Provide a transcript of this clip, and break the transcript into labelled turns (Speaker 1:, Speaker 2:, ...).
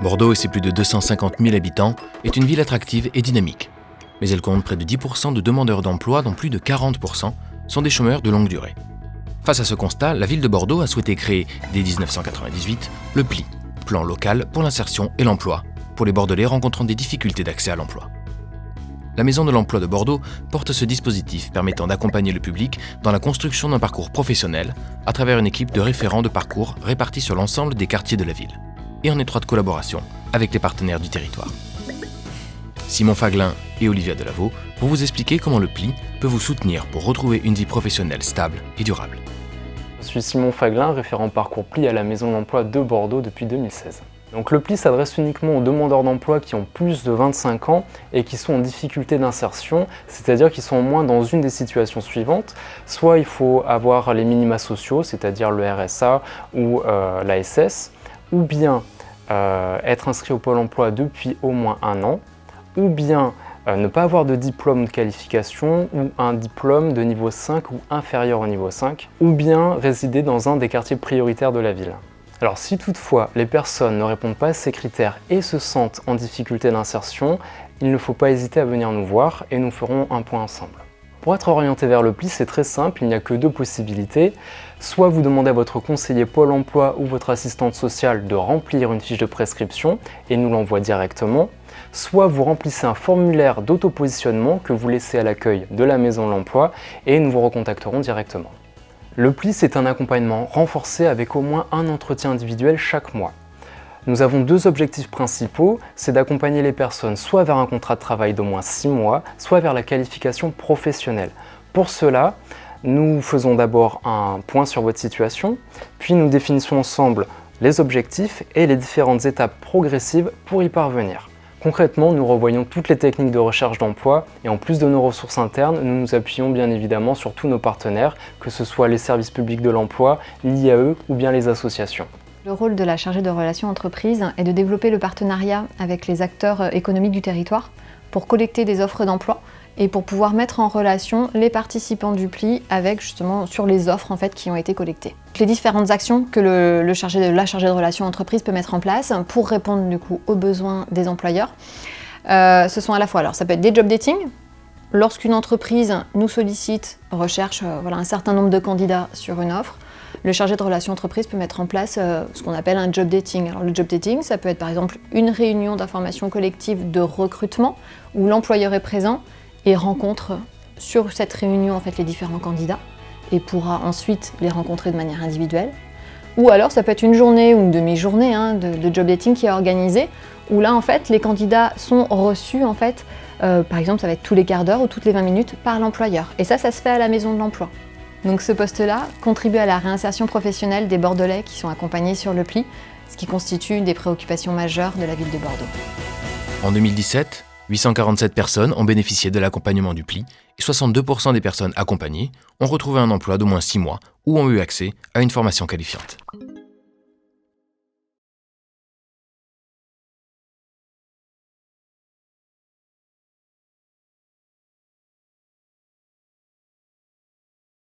Speaker 1: Bordeaux et ses plus de 250 000 habitants est une ville attractive et dynamique. Mais elle compte près de 10% de demandeurs d'emploi dont plus de 40% sont des chômeurs de longue durée. Face à ce constat, la ville de Bordeaux a souhaité créer, dès 1998, le PLI, Plan local pour l'insertion et l'emploi, pour les Bordelais rencontrant des difficultés d'accès à l'emploi. La Maison de l'Emploi de Bordeaux porte ce dispositif permettant d'accompagner le public dans la construction d'un parcours professionnel à travers une équipe de référents de parcours répartis sur l'ensemble des quartiers de la ville et en étroite collaboration avec les partenaires du territoire. Simon Faglin et Olivia Delaveau vont vous expliquer comment le PLI peut vous soutenir pour retrouver une vie professionnelle stable et durable.
Speaker 2: Je suis Simon Faglin, référent parcours PLI à la Maison de l'Emploi de Bordeaux depuis 2016. Donc le PLI s'adresse uniquement aux demandeurs d'emploi qui ont plus de 25 ans et qui sont en difficulté d'insertion, c'est-à-dire qu'ils sont au moins dans une des situations suivantes. Soit il faut avoir les minima sociaux, c'est-à-dire le RSA ou l'ASS, ou bien être inscrit au Pôle emploi depuis au moins 1 an, ou bien ne pas avoir de diplôme de qualification ou un diplôme de niveau 5 ou inférieur au niveau 5, ou bien résider dans un des quartiers prioritaires de la ville. Alors si toutefois les personnes ne répondent pas à ces critères et se sentent en difficulté d'insertion, il ne faut pas hésiter à venir nous voir et nous ferons un point ensemble. Pour être orienté vers le PLI, c'est très simple, il n'y a que 2 possibilités. Soit vous demandez à votre conseiller Pôle emploi ou votre assistante sociale de remplir une fiche de prescription et nous l'envoie directement, soit vous remplissez un formulaire d'autopositionnement que vous laissez à l'accueil de la Maison de l'Emploi et nous vous recontacterons directement. Le PLI, c'est un accompagnement renforcé avec au moins un entretien individuel chaque mois. Nous avons 2 objectifs principaux, c'est d'accompagner les personnes soit vers un contrat de travail d'au moins 6 mois, soit vers la qualification professionnelle. Pour cela, nous faisons d'abord un point sur votre situation, puis nous définissons ensemble les objectifs et les différentes étapes progressives pour y parvenir. Concrètement, nous revoyons toutes les techniques de recherche d'emploi et en plus de nos ressources internes, nous nous appuyons bien évidemment sur tous nos partenaires, que ce soit les services publics de l'emploi, l'IAE ou bien les associations.
Speaker 3: Le rôle de la chargée de relations entreprises est de développer le partenariat avec les acteurs économiques du territoire pour collecter des offres d'emploi et pour pouvoir mettre en relation les participants du PLI avec justement sur les offres en fait, qui ont été collectées. Les différentes actions que la chargée de relations entreprises peut mettre en place pour répondre du coup aux besoins des employeurs, ce sont à la fois, alors ça peut être des job dating, lorsqu'une entreprise nous sollicite, recherche un certain nombre de candidats sur une offre, le chargé de relations entreprises peut mettre en place ce qu'on appelle un job dating. Alors le job dating, ça peut être par exemple une réunion d'information collective de recrutement où l'employeur est présent et rencontre sur cette réunion en fait, les différents candidats et pourra ensuite les rencontrer de manière individuelle. Ou alors ça peut être une journée ou une demi-journée de job dating qui est organisée où là en fait les candidats sont reçus en fait, par exemple ça va être tous les quarts d'heure ou toutes les 20 minutes par l'employeur. Et ça se fait à la Maison de l'Emploi. Donc ce poste-là contribue à la réinsertion professionnelle des Bordelais qui sont accompagnés sur le PLI, ce qui constitue une des préoccupations majeures de la ville de Bordeaux.
Speaker 1: En 2017, 847 personnes ont bénéficié de l'accompagnement du PLI et 62% des personnes accompagnées ont retrouvé un emploi d'au moins 6 mois ou ont eu accès à une formation qualifiante.